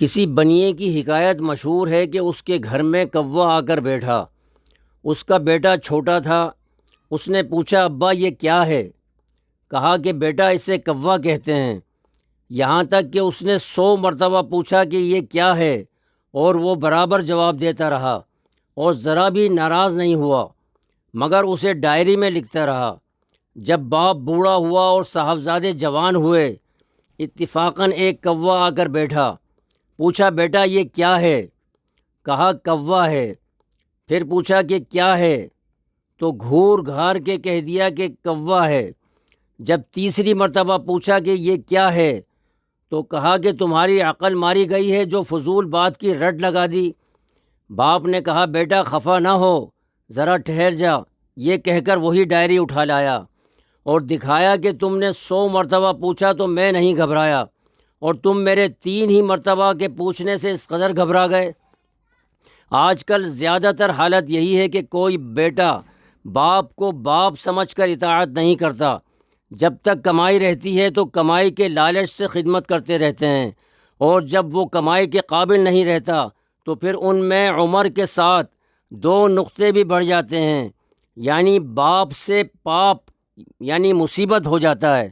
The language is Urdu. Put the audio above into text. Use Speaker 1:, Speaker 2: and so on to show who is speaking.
Speaker 1: کسی بنیے کی حکایت مشہور ہے کہ اس کے گھر میں کوا آ کر بیٹھا۔ اس کا بیٹا چھوٹا تھا۔ اس نے پوچھا، ابا یہ کیا ہے؟ کہا کہ بیٹا اسے کوا کہتے ہیں۔ یہاں تک کہ اس نے 100 مرتبہ پوچھا کہ یہ کیا ہے، اور وہ برابر جواب دیتا رہا اور ذرا بھی ناراض نہیں ہوا، مگر اسے ڈائری میں لکھتا رہا۔ جب باپ بوڑھا ہوا اور صاحبزادے جوان ہوئے، اتفاقاً ایک کوا آ کر بیٹھا۔ پوچھا، بیٹا یہ کیا ہے؟ کہا کوا ہے۔ پھر پوچھا کہ کیا ہے؟ تو گھور گھار کے کہہ دیا کہ کوا ہے۔ جب تیسری مرتبہ پوچھا کہ یہ کیا ہے، تو کہا کہ تمہاری عقل ماری گئی ہے جو فضول بات کی رٹ لگا دی۔ باپ نے کہا، بیٹا خفا نہ ہو، ذرا ٹھہر جا۔ یہ کہہ کر وہی ڈائری اٹھا لایا اور دکھایا کہ تم نے 100 مرتبہ پوچھا تو میں نہیں گھبرایا، اور تم میرے 3 ہی مرتبہ کے پوچھنے سے اس قدر گھبرا گئے۔ آج کل زیادہ تر حالت یہی ہے کہ کوئی بیٹا باپ کو باپ سمجھ کر اطاعت نہیں کرتا۔ جب تک کمائی رہتی ہے تو کمائی کے لالچ سے خدمت کرتے رہتے ہیں، اور جب وہ کمائی کے قابل نہیں رہتا تو پھر ان میں عمر کے ساتھ 2 نقطے بھی بڑھ جاتے ہیں، یعنی باپ سے پاپ یعنی مصیبت ہو جاتا ہے۔